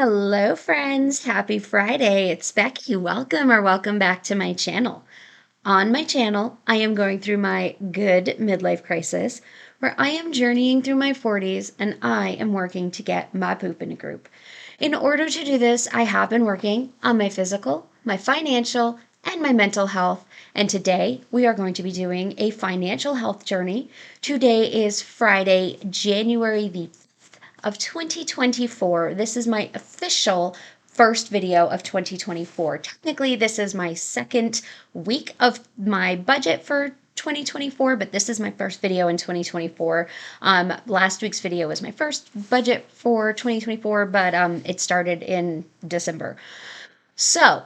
Hello, friends. Happy Friday. It's Becky. Welcome back to my channel. On my channel, I am going through my good midlife crisis where I am journeying through my 40s and I am working to get my poop in a group. In order to do this, I have been working on my physical, my financial, and my mental health. And today we are going to be doing a financial health journey. Today is Friday, January the of 2024. This is my official first video of 2024. Technically, this is my second week of my budget for 2024, but this is my first video in 2024. Last week's video was my first budget for 2024, but it started in December. So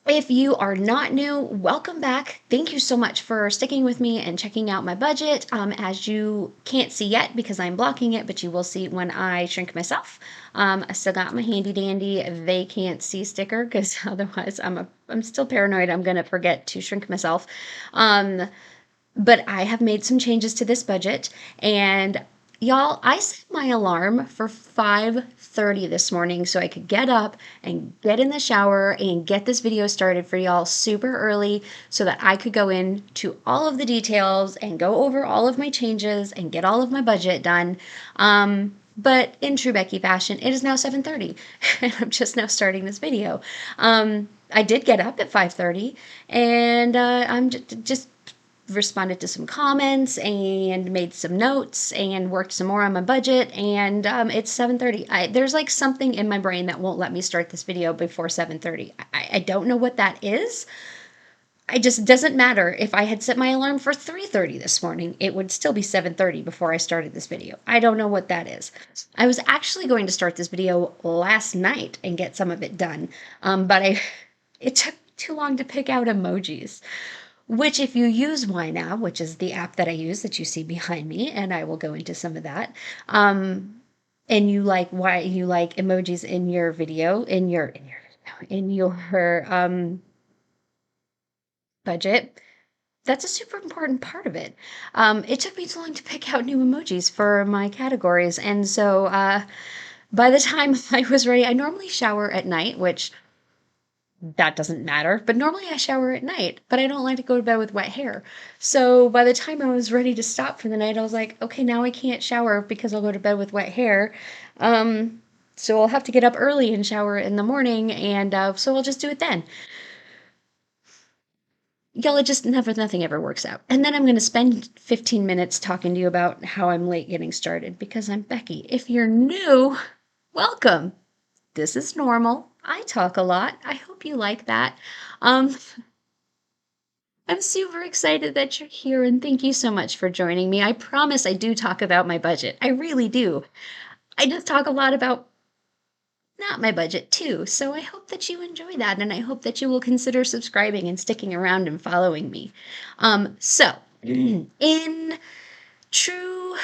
if you are not new, welcome back. Thank you so much for sticking with me and checking out my budget. As you can't see yet because I'm blocking it, but you will see when I shrink myself. I still got my handy dandy they can't see sticker because otherwise I'm still paranoid I'm gonna forget to shrink myself. But I have made some changes to this budget, and y'all, I set my alarm for 5:30 this morning so I could get up and get in the shower and get this video started for y'all super early so that I could go into all of the details and go over all of my changes and get all of my budget done. But in true Becky fashion, it is now 7:30 and I'm just now starting this video. I did get up at 5:30 and I'm just responded to some comments and made some notes and worked some more on my budget, and it's 7:30. There's like something in my brain that won't let me start this video before 7:30. I don't know what that is. It just doesn't matter. If I had set my alarm for 3:30 this morning, it would still be 7:30 before I started this video. I don't know what that is. I was actually going to start this video last night and get some of it done, but it took too long to pick out emojis. Which, if you use YNAB, which is the app that I use that you see behind me, and I will go into some of that, and you like why you like emojis in your video, in your budget, that's a super important part of it. It took me too long to pick out new emojis for my categories, and so by the time I was ready, I normally shower at night, which that doesn't matter, but normally I shower at night, but I don't like to go to bed with wet hair. So by the time I was ready to stop for the night, I was like, okay, now I can't shower because I'll go to bed with wet hair. So I'll have to get up early and shower in the morning, and so I'll just do it then. Y'all, nothing ever works out. And then I'm going to spend 15 minutes talking to you about how I'm late getting started because I'm Becky. If you're new, welcome. This is normal. I talk a lot. I hope you like that. Um, I'm super excited that you're here and thank you so much for joining me. I promise I do talk about my budget. I really do. I just talk a lot about not my budget too. So I hope that you enjoy that and I hope that you will consider subscribing and sticking around and following me. So in true,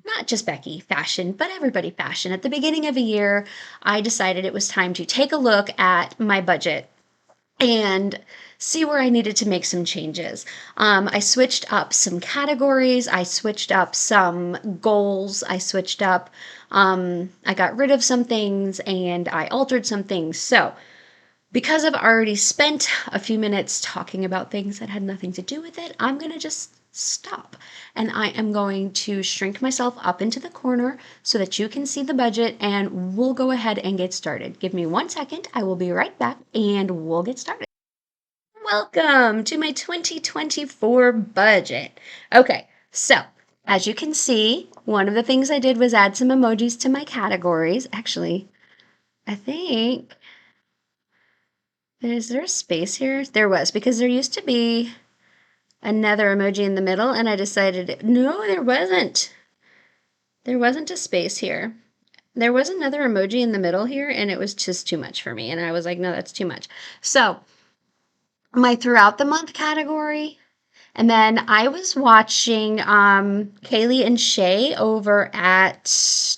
not just Becky fashion, but everybody fashion, at the beginning of a year, I decided it was time to take a look at my budget and see where I needed to make some changes. I switched up some categories, I switched up some goals, I got rid of some things and I altered some things. So, because I've already spent a few minutes talking about things that had nothing to do with it, I'm going to just stop. And I am going to shrink myself up into the corner so that you can see the budget and we'll go ahead and get started. Give me 1 second. I will be right back and we'll get started. Welcome to my 2024 budget. Okay, so as you can see, one of the things I did was add some emojis to my categories. Actually, I think, is there a space here? There was, because there used to be another emoji in the middle, and I decided, no, there wasn't. There wasn't a space here. There was another emoji in the middle here, and it was just too much for me. And I was like, no, that's too much. So my throughout the month category, and then I was watching Kaylee and Shay over at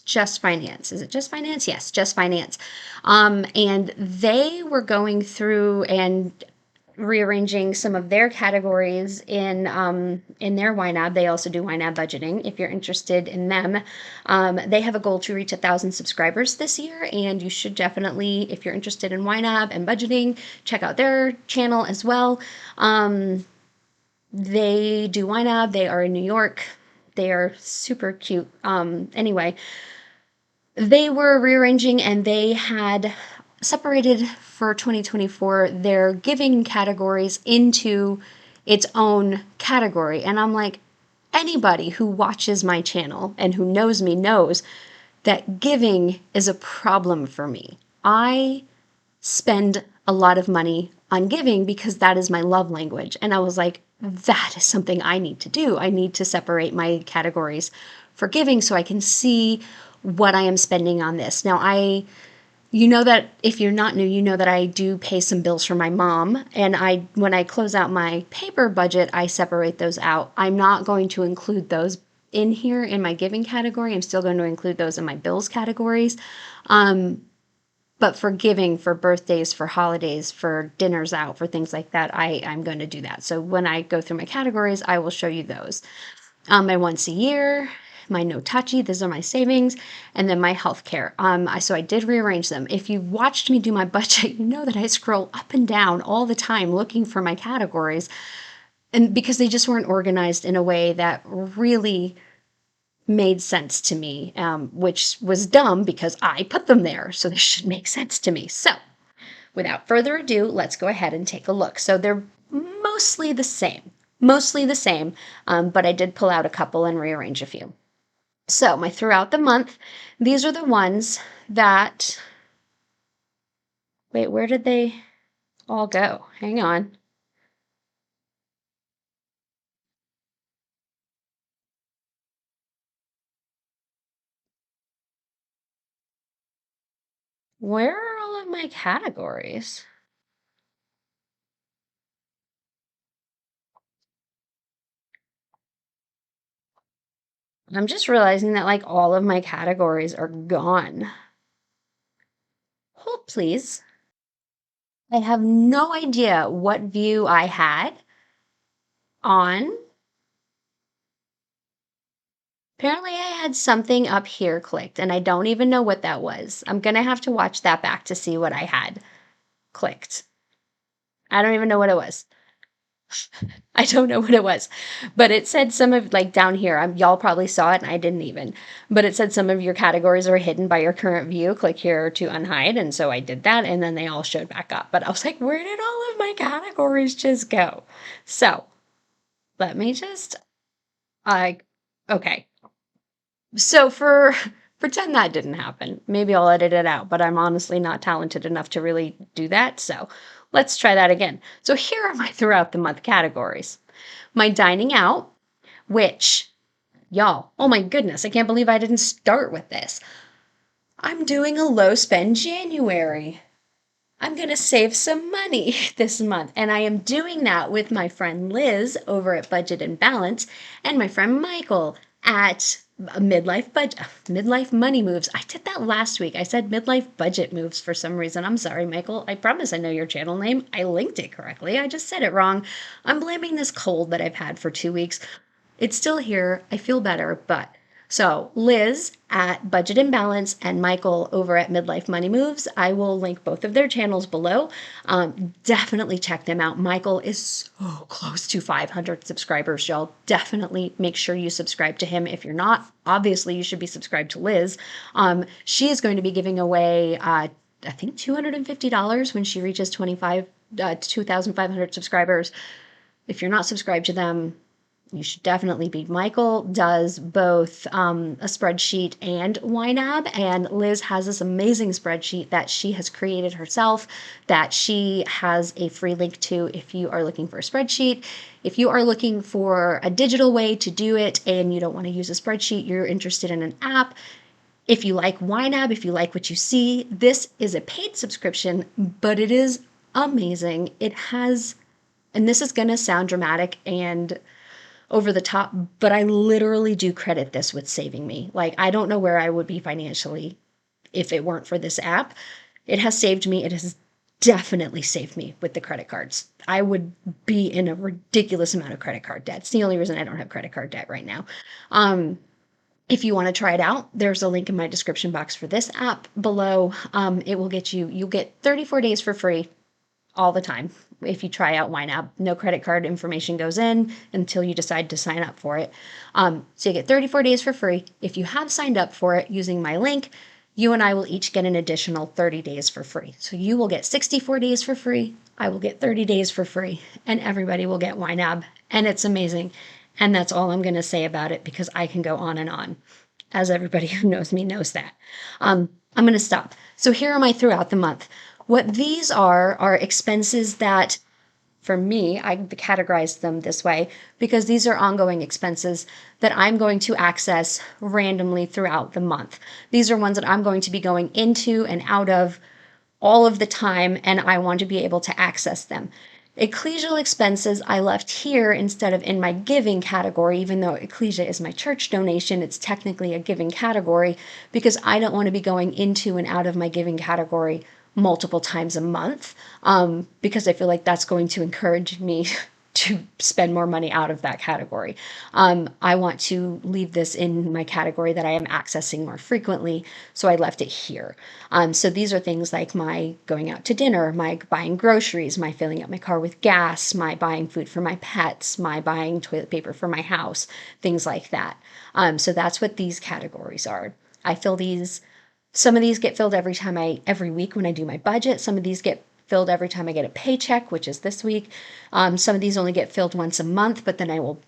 Just Finance. Is it Just Finance? Yes, Just Finance. And they were going through and rearranging some of their categories in their YNAB. They also do YNAB budgeting. If you're interested in them, they have a goal to reach 1,000 subscribers this year, and you should definitely, if you're interested in YNAB and budgeting, check out their channel as well. They do YNAB. They are in New York. They are super cute. Anyway, they were rearranging and they had separated for 2024 their giving categories into its own category. And I'm like, anybody who watches my channel and who knows me knows that giving is a problem for me. I spend a lot of money on giving because that is my love language. And I was like, that is something I need to do. I need to separate my categories for giving so I can see what I am spending on this. Now, you know that if you're not new, you know that I do pay some bills for my mom. And when I close out my paper budget, I separate those out. I'm not going to include those in here in my giving category. I'm still going to include those in my bills categories. But for giving, for birthdays, for holidays, for dinners out, for things like that, I'm going to do that. So when I go through my categories, I will show you those. My once a year, my no touchy, these are my savings, and then my healthcare. So I did rearrange them. If you watched me do my budget, you know that I scroll up and down all the time looking for my categories, and because they just weren't organized in a way that really made sense to me, which was dumb because I put them there, so they should make sense to me. So without further ado, let's go ahead and take a look. So they're mostly the same, but I did pull out a couple and rearrange a few. So my throughout the month, these are the ones that, wait, where did they all go? Hang on. Where are all of my categories? I'm just realizing that like all of my categories are gone. Hold please. I have no idea what view I had on. Apparently, I had something up here clicked, and I don't even know what that was. I'm going to have to watch that back to see what I had clicked. I don't even know what it was. I don't know what it was, but it said some of like down here, y'all probably saw it and I didn't even, but it said some of your categories are hidden by your current view. Click here to unhide. And so I did that and then they all showed back up. But I was like, where did all of my categories just go? So let me just, okay. So pretend that didn't happen. Maybe I'll edit it out, but I'm honestly not talented enough to really do that. So let's try that again. So here are my throughout the month categories. My dining out, which, y'all, oh my goodness, I can't believe I didn't start with this. I'm doing a low spend January. I'm going to save some money this month. And I am doing that with my friend Liz over at Budget and Balance and my friend Michael at midlife money moves. I did that last week. I said midlife budget moves for some reason. I'm sorry, Michael. I promise I know your channel name. I linked it correctly. I just said it wrong. I'm blaming this cold that I've had for 2 weeks. It's still here. I feel better, but so Liz at Budget and Balance and Michael over at Midlife Money Moves. I will link both of their channels below. Definitely check them out. Michael is so close to 500 subscribers, y'all. Definitely make sure you subscribe to him. If you're not, obviously you should be subscribed to Liz. She is going to be giving away, I think $250 when she reaches 2,500 subscribers. If you're not subscribed to them, you should definitely be. Michael does both a spreadsheet and YNAB, and Liz has this amazing spreadsheet that she has created herself that she has a free link to if you are looking for a spreadsheet. If you are looking for a digital way to do it and you don't want to use a spreadsheet, you're interested in an app. If you like YNAB, if you like what you see, this is a paid subscription, but it is amazing. It has, and this is going to sound dramatic and over the top, but I literally do credit this with saving me. Like, I don't know where I would be financially if it weren't for this app. It has saved me. It has definitely saved me with the credit cards. I would be in a ridiculous amount of credit card debt. It's the only reason I don't have credit card debt right now. If you want to try it out, there's a link in my description box for this app below. It will get you'll get 34 days for free all the time if you try out YNAB. No credit card information goes in until you decide to sign up for it. So you get 34 days for free. If you have signed up for it using my link, you and I will each get an additional 30 days for free. So you will get 64 days for free. I will get 30 days for free, and everybody will get YNAB. And it's amazing. And that's all I'm going to say about it because I can go on and on. As everybody who knows me knows that. I'm going to stop. So here am I throughout the month. What these are expenses that, for me, I categorize them this way because these are ongoing expenses that I'm going to access randomly throughout the month. These are ones that I'm going to be going into and out of all of the time, and I want to be able to access them. Ecclesial expenses I left here instead of in my giving category, even though ecclesia is my church donation, it's technically a giving category because I don't want to be going into and out of my giving category multiple times a month, because I feel like that's going to encourage me to spend more money out of that category. I want to leave this in my category that I am accessing more frequently, so I left it here. So these are things like my going out to dinner, my buying groceries, my filling up my car with gas, my buying food for my pets, my buying toilet paper for my house, things like that. So that's what these categories are. I fill these. Some of these get filled every week when I do my budget. Some of these get filled every time I get a paycheck, which is this week. Some of these only get filled once a month, but then I will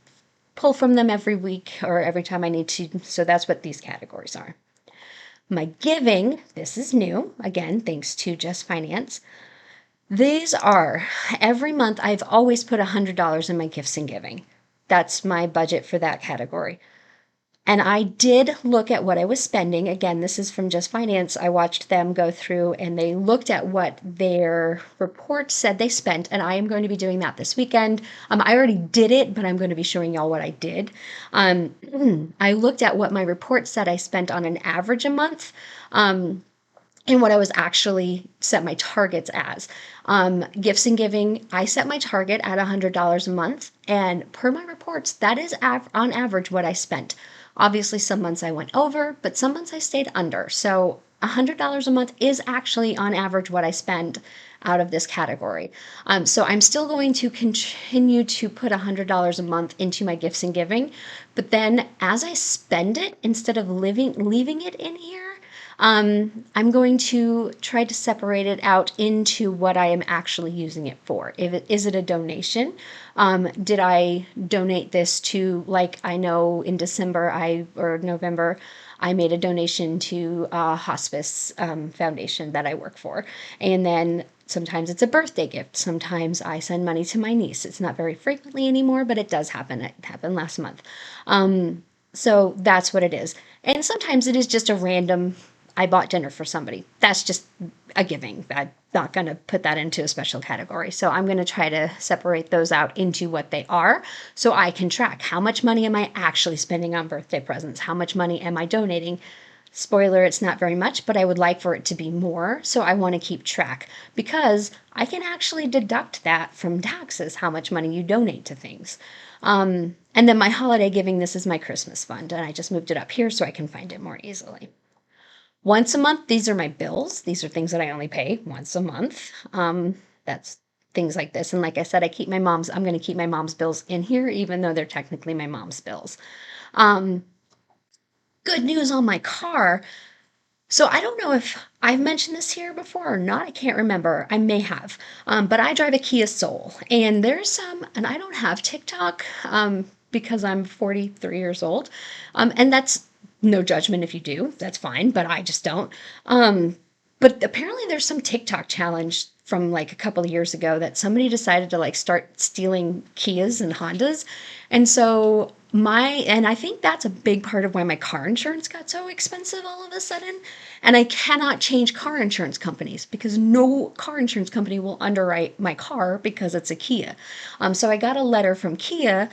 pull from them every week or every time I need to. So that's what these categories are. My giving, this is new, again, thanks to Just Finance. These are, every month I've always put $100 in my gifts and giving. That's my budget for that category. And I did look at what I was spending. Again, this is from Just Finance. I watched them go through and they looked at what their report said they spent. And I am going to be doing that this weekend. I already did it, but I'm going to be showing y'all what I did. I looked at what my report said I spent on an average a month. And what I was actually set my targets as. Gifts and giving, I set my target at $100 a month. And per my reports, that is on average what I spent. Obviously, some months I went over, but some months I stayed under. So $100 a month is actually on average what I spend out of this category. So I'm still going to continue to put $100 a month into my gifts and giving. But then as I spend it, instead of leaving it in here, I'm going to try to separate it out into what I am actually using it for. Is it a donation? Did I donate this to, like, I know in December or November, I made a donation to a hospice foundation that I work for. And then sometimes it's a birthday gift. Sometimes I send money to my niece. It's not very frequently anymore, but it does happen. It happened last month. So that's what it is. And sometimes it is just a random, I bought dinner for somebody. That's just a giving. I'm not going to put that into a special category. So I'm going to try to separate those out into what they are so I can track how much money am I actually spending on birthday presents? How much money am I donating? Spoiler, it's not very much, but I would like for it to be more. So I want to keep track because I can actually deduct that from taxes, how much money you donate to things. And then my holiday giving, this is my Christmas fund, and I just moved it up here so I can find it more easily. Once a month, these are my bills. These are things that I only pay once a month. That's things like this. And like I said, I'm going to keep my mom's bills in here, even though they're technically my mom's bills. Good news on my car. So I don't know if I've mentioned this here before or not. I can't remember. I may have. But I drive a Kia Soul. And and I don't have TikTok because I'm 43 years old. And that's no judgment if you do. That's fine, but I just don't. But apparently there's some TikTok challenge from like a couple of years ago that somebody decided to like start stealing Kias and Hondas. And so and I think that's a big part of why my car insurance got so expensive all of a sudden. And I cannot change car insurance companies because no car insurance company will underwrite my car because it's a Kia. So I got a letter from Kia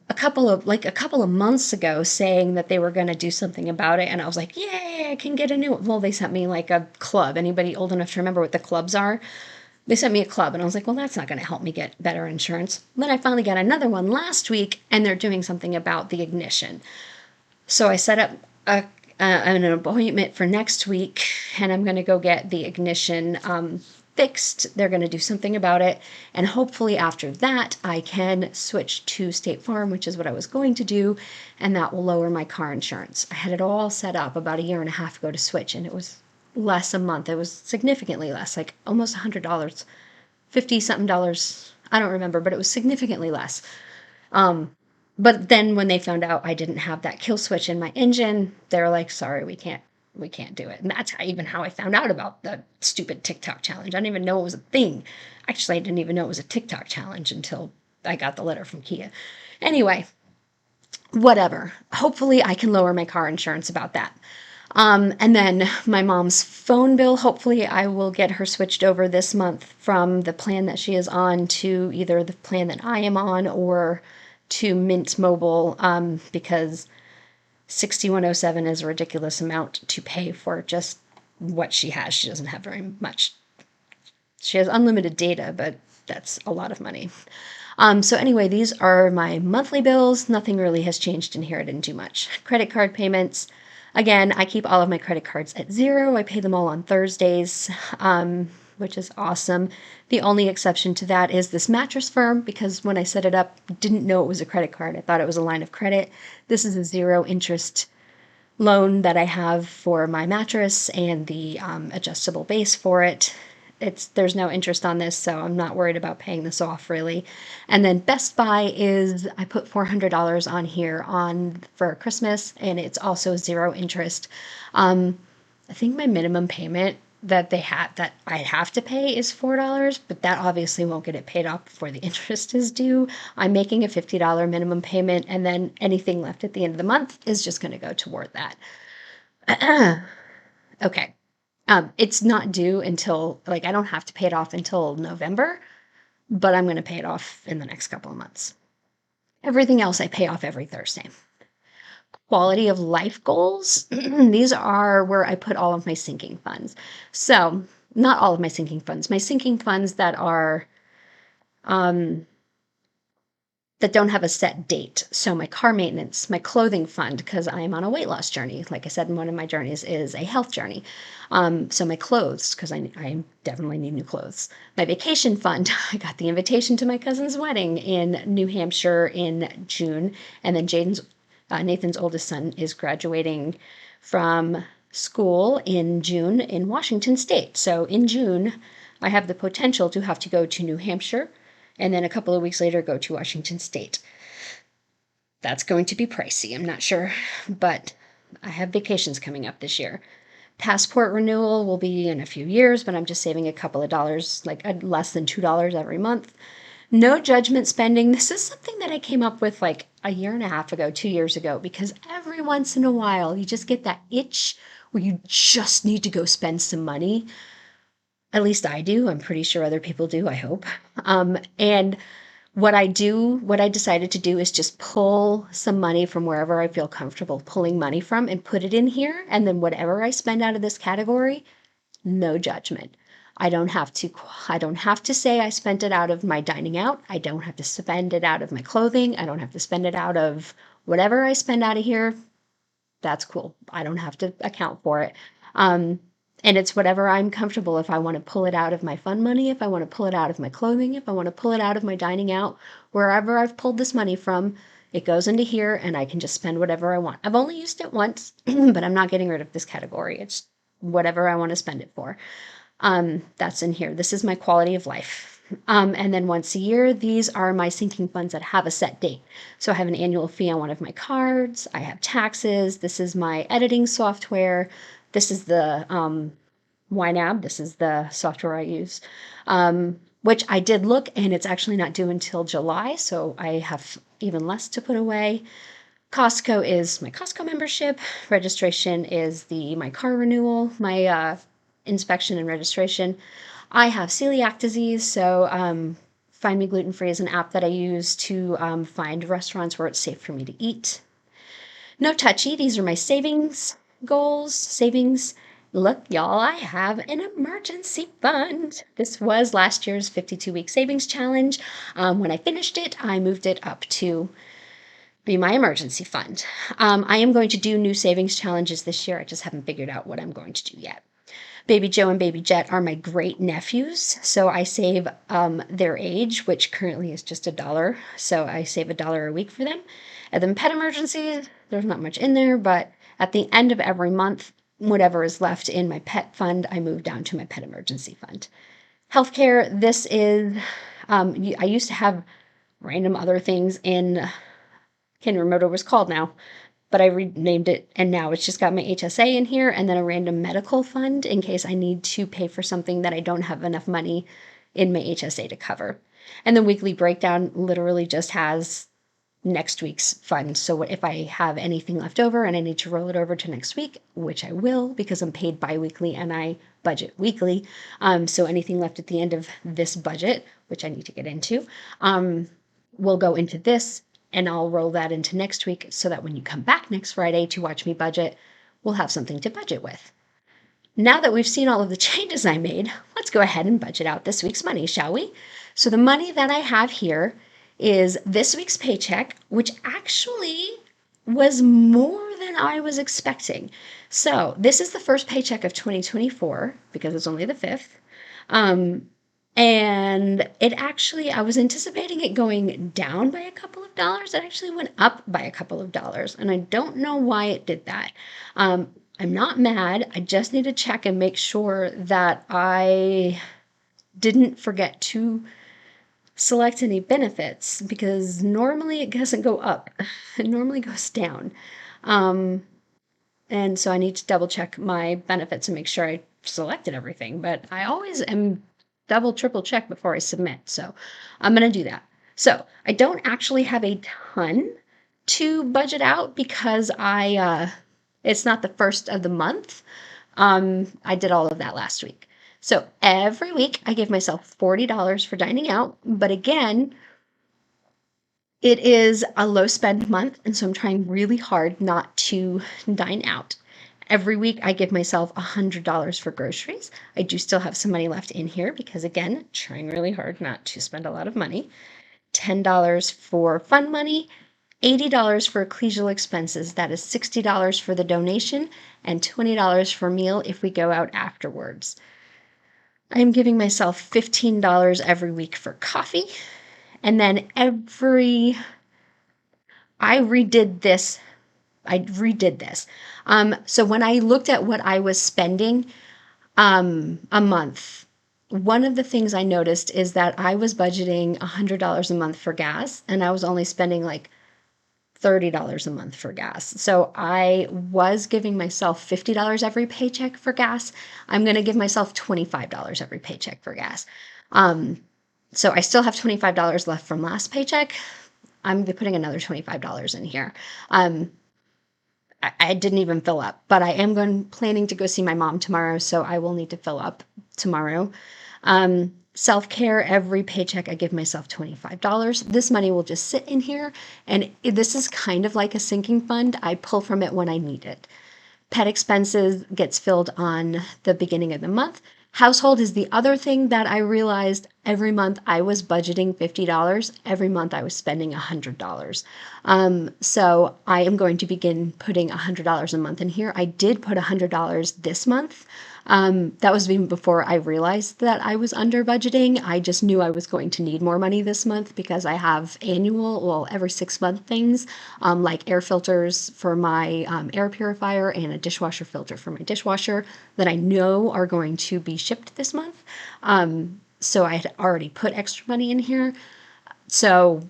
a couple of months ago saying that they were going to do something about it, and I was like, yay, I can get a new one. Well, they sent me like a club. Anybody old enough to remember what the clubs are? They sent me a club, and I was like, well, that's not going to help me get better insurance. Then I finally got another one last week, and they're doing something about the ignition. So I set up an appointment for next week, and I'm going to go get the ignition fixed. They're going to do something about it. And hopefully, after that, I can switch to State Farm, which is what I was going to do. And that will lower my car insurance. I had it all set up about a year and a half ago to switch, and it was less a month. It was significantly less, like almost $100, 50 something dollars. I don't remember, but it was significantly less. Um, but then when they found out I didn't have that kill switch in my engine, they're like, sorry, we can't do it. And that's even how I found out about the stupid TikTok challenge. I didn't even know it was a thing. Actually, I didn't even know it was a TikTok challenge until I got the letter from Kia. Anyway, whatever. Hopefully I can lower my car insurance about that. And then my mom's phone bill, hopefully I will get her switched over this month from the plan that she is on to either the plan that I am on or to Mint Mobile, because 6107 is a ridiculous amount to pay for just what she has. She doesn't have very much. She has unlimited data, but that's a lot of money. So anyway, these are my monthly bills. Nothing really has changed in here. I didn't do much. Credit card payments. Again, I keep all of my credit cards at zero. I pay them all on Thursdays, which is awesome. The only exception to that is this mattress firm, because when I set it up, didn't know it was a credit card. I thought it was a line of credit. This is a zero interest loan that I have for my mattress and the adjustable base for it. There's no interest on this, so I'm not worried about paying this off really. And then Best Buy is I put $400 on here on for Christmas, and it's also zero interest. I think my minimum payment that I have to pay is $4, but that obviously won't get it paid off before the interest is due. I'm making a $50 minimum payment, and then anything left at the end of the month is just going to go toward that. Okay. It's not due until, like, I don't have to pay it off until November, but I'm going to pay it off in the next couple of months. Everything else I pay off every Thursday. Quality of life goals. These are where I put all of my sinking funds. So, not all of my sinking funds. My sinking funds that are that don't have a set date. So my car maintenance, my clothing fund, because I am on a weight loss journey. Like I said, one of my journeys is a health journey. So my clothes, because I definitely need new clothes. My vacation fund, I got the invitation to my cousin's wedding in New Hampshire in June. And then Nathan's oldest son is graduating from school in June in Washington State. So in June, I have the potential to have to go to New Hampshire and then a couple of weeks later go to Washington State. That's going to be pricey, I'm not sure, but I have vacations coming up this year. Passport renewal will be in a few years, but I'm just saving a couple of dollars, like less than $2 every month. No judgment spending. This is something that I came up with like a year and a half ago, 2 years ago, because every once in a while you just get that itch where you just need to go spend some money. At least I do. I'm pretty sure other people do, I hope. And what I decided to do is just pull some money from wherever I feel comfortable pulling money from and put it in here. And then whatever I spend out of this category, no judgment. I don't have to say I spent it out of my dining out. I don't have to spend it out of my clothing. I don't have to spend it out of whatever I spend out of here. That's cool. I don't have to account for it. And it's whatever I'm comfortable. If I want to pull it out of my fun money, if I want to pull it out of my clothing, if I want to pull it out of my dining out, wherever I've pulled this money from, it goes into here and I can just spend whatever I want. I've only used it once, but I'm not getting rid of this category. It's whatever I want to spend it for. That's in here. This is my quality of life. And then once a year, these are my sinking funds that have a set date. So I have an annual fee on one of my cards. I have taxes. This is my editing software. This is the YNAB. This is the software I use, which I did look, and it's actually not due until July, so I have even less to put away. Costco is my Costco membership. Registration is my car renewal, my inspection and registration. I have celiac disease, so Find Me Gluten Free is an app that I use to find restaurants where it's safe for me to eat. No touchy, these are my savings goals. Savings. Look, y'all, I have an emergency fund. This was last year's 52-week savings challenge. When I finished it, I moved it up to be my emergency fund. I am going to do new savings challenges this year. I just haven't figured out what I'm going to do yet. Baby Joe and Baby Jet are my great nephews, so I save their age, which currently is just $1. So I save $1 a week for them. And then pet emergencies, there's not much in there, but at the end of every month, whatever is left in my pet fund, I move down to my pet emergency fund. Healthcare, this is, I used to have random other things in, can't remember what it was called now, but I renamed it, and now it's just got my HSA in here and then a random medical fund in case I need to pay for something that I don't have enough money in my HSA to cover. And the weekly breakdown literally just has next week's fund. So if I have anything left over and I need to roll it over to next week, which I will because I'm paid bi-weekly and I budget weekly. So anything left at the end of this budget, which I need to get into, will go into this, and I'll roll that into next week so that when you come back next Friday to watch me budget, we'll have something to budget with. Now that we've seen all of the changes I made, let's go ahead and budget out this week's money, shall we? So the money that I have here is this week's paycheck, which actually was more than I was expecting. So this is the first paycheck of 2024 because it's only the 5th. And it actually, I was anticipating it going down by a couple of dollars. It actually went up by a couple of dollars. And I don't know why it did that. I'm not mad. I just need to check and make sure that I didn't forget to select any benefits because normally it doesn't go up. It normally goes down. And so I need to double check my benefits and make sure I selected everything. But I always am double, triple check before I submit. So I'm going to do that. So I don't actually have a ton to budget out because it's not the first of the month. I did all of that last week. So every week I give myself $40 for dining out. But again, it is a low spend month. And so I'm trying really hard not to dine out. Every week I give myself $100 for groceries. I do still have some money left in here because, again, trying really hard not to spend a lot of money. $10 for fun money, $80 for ecclesial expenses. That is $60 for the donation and $20 for meal if we go out afterwards. I am giving myself $15 every week for coffee. And then I redid this. So when I looked at what I was spending a month, one of the things I noticed is that I was budgeting $100 a month for gas, and I was only spending like $30 a month for gas. So I was giving myself $50 every paycheck for gas. I'm going to give myself $25 every paycheck for gas. So I still have $25 left from last paycheck. I'm putting another $25 in here. I didn't even fill up, but I am planning to go see my mom tomorrow, so I will need to fill up tomorrow. Self-care, every paycheck I give myself $25. This money will just sit in here, and this is kind of like a sinking fund. I pull from it when I need it. Pet expenses gets filled on the beginning of the month. Household is the other thing that I realized every month I was budgeting $50. Every month I was spending $100. So I am going to begin putting $100 a month in here. I did put $100 this month. That was even before I realized that I was under budgeting. I just knew I was going to need more money this month because I have every 6-month things, like air filters for my air purifier and a dishwasher filter for my dishwasher that I know are going to be shipped this month. So I had already put extra money in here. So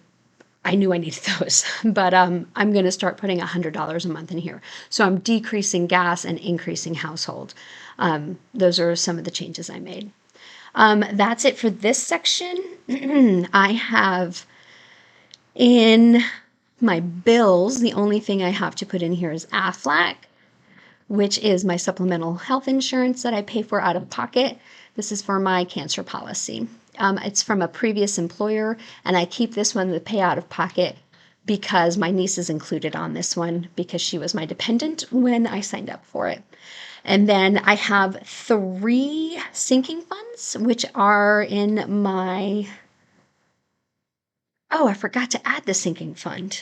I knew I needed those, but I'm going to start putting $100 a month in here. So I'm decreasing gas and increasing household. Those are some of the changes I made. That's it for this section. I have in my bills, the only thing I have to put in here is AFLAC, which is my supplemental health insurance that I pay for out of pocket. This is for my cancer policy. It's from a previous employer, and I keep this one to pay out of pocket because my niece is included on this one because she was my dependent when I signed up for it. And then I have 3 sinking funds, which are in my. Oh, I forgot to add the sinking fund.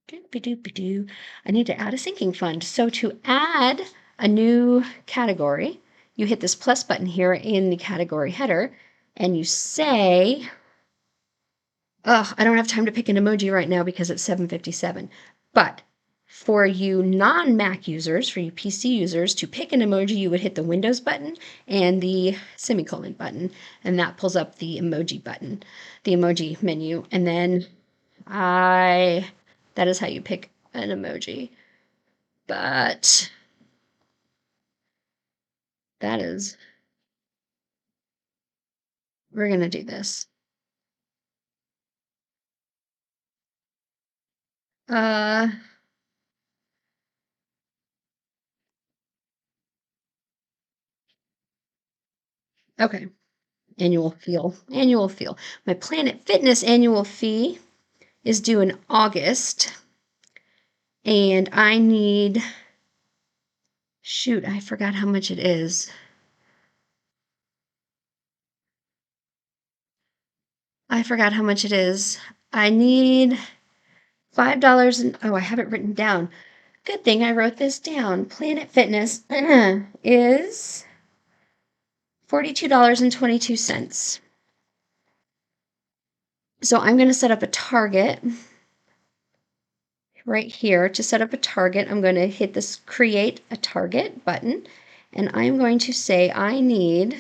Doopy-doopy-doo. I need to add a sinking fund. So to add a new category, you hit this plus button here in the category header, and you say, oh, I don't have time to pick an emoji right now because it's 7:57. But for you non-Mac users, for you PC users, to pick an emoji, you would hit the Windows button and the semicolon button, and that pulls up the emoji button, the emoji menu. And then that is how you pick an emoji. But that is, we're gonna do this. Uh, okay. Annual feel. My Planet Fitness annual fee is due in August, and I need, shoot, I forgot how much it is. I forgot how much it is. I need $5 and, oh, I have it written down. Good thing I wrote this down. Planet Fitness is $42.22. So I'm going to set up a target right here. To set up a target, I'm going to hit this create a target button, and I'm going to say I need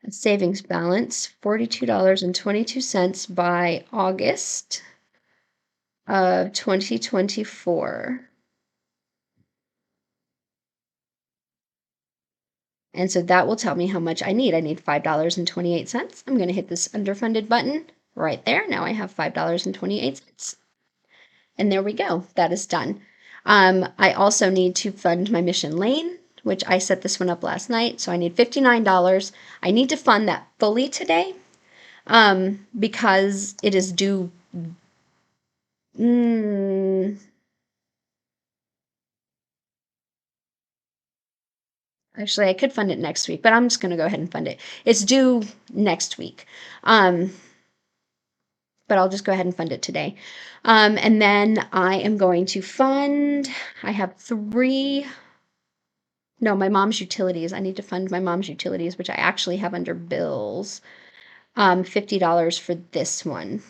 a savings balance, $42.22 by August of 2024. And so that will tell me how much I need. I need $5.28. I'm going to hit this underfunded button right there. Now I have $5.28. And there we go. That is done. I also need to fund my Mission Lane, which I set this one up last night. So I need $59. I need to fund that fully today because it is due. Mm, Actually, I could fund it next week, but I'm just going to go ahead and fund it. It's due next week. Um, but I'll just go ahead and fund it today. And then I am going to fund, I have 3, no, my mom's utilities. I need to fund my mom's utilities, which I actually have under bills. $50 for this one.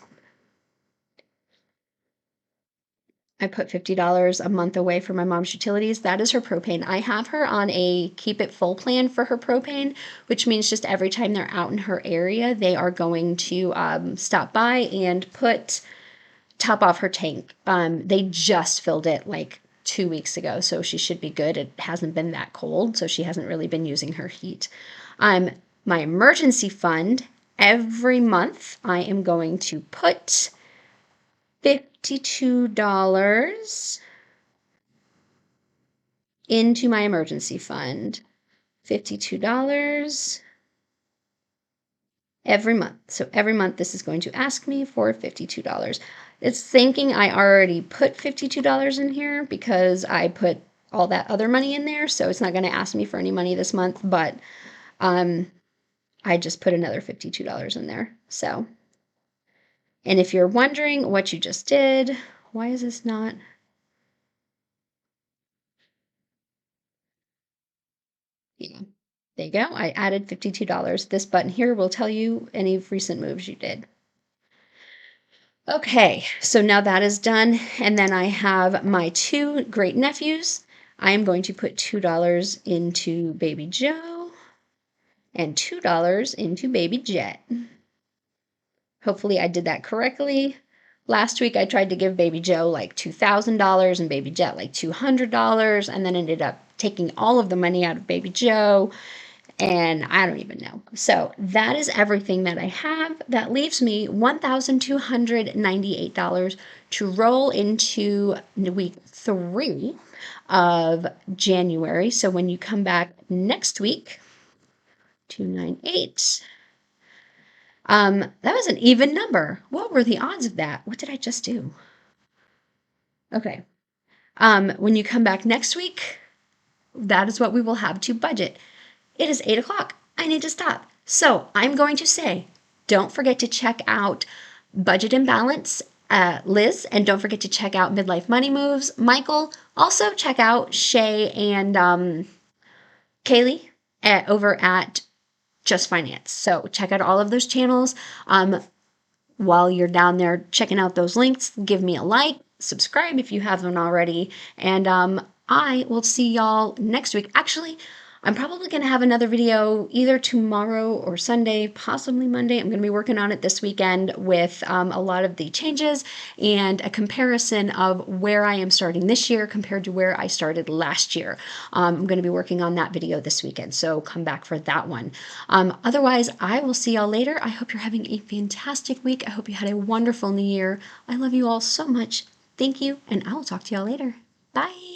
I put $50 a month away for my mom's utilities. That is her propane. I have her on a keep it full plan for her propane, which means just every time they're out in her area, they are going to stop by and top off her tank. They just filled it like 2 weeks ago, so she should be good. It hasn't been that cold, so she hasn't really been using her heat. My emergency fund, every month I am going to put $52 into my emergency fund. $52 every month. So every month this is going to ask me for $52. It's thinking I already put $52 in here because I put all that other money in there, so it's not going to ask me for any money this month, but I just put another $52 in there. So, and if you're wondering what you just did, why is this not? Yeah, there you go. I added $52. This button here will tell you any recent moves you did. Okay, so now that is done, and then I have my 2 great nephews. I am going to put $2 into Baby Joe and $2 into Baby Jet. Hopefully I did that correctly. Last week I tried to give Baby Joe like $2,000 and Baby Jet like $200, and then ended up taking all of the money out of Baby Joe, and I don't even know. So that is everything that I have. That leaves me $1,298 to roll into week 3 of January. So when you come back next week, 298. That was an even number. What were the odds of that? What did I just do? Okay. When you come back next week, that is what we will have to budget. It is 8 o'clock. I need to stop. So I'm going to say, don't forget to check out Budget and Balance, Liz, and don't forget to check out Midlife Money Moves, Michael. Also check out Shay and Kaylee over at Just Finance. So check out all of those channels. While you're down there checking out those links, give me a like, subscribe if you haven't already, and I will see y'all next week. Actually, I'm probably going to have another video either tomorrow or Sunday, possibly Monday. I'm going to be working on it this weekend with a lot of the changes and a comparison of where I am starting this year compared to where I started last year. I'm going to be working on that video this weekend, so come back for that one. Otherwise, I will see y'all later. I hope you're having a fantastic week. I hope you had a wonderful new year. I love you all so much. Thank you, and I will talk to y'all later. Bye.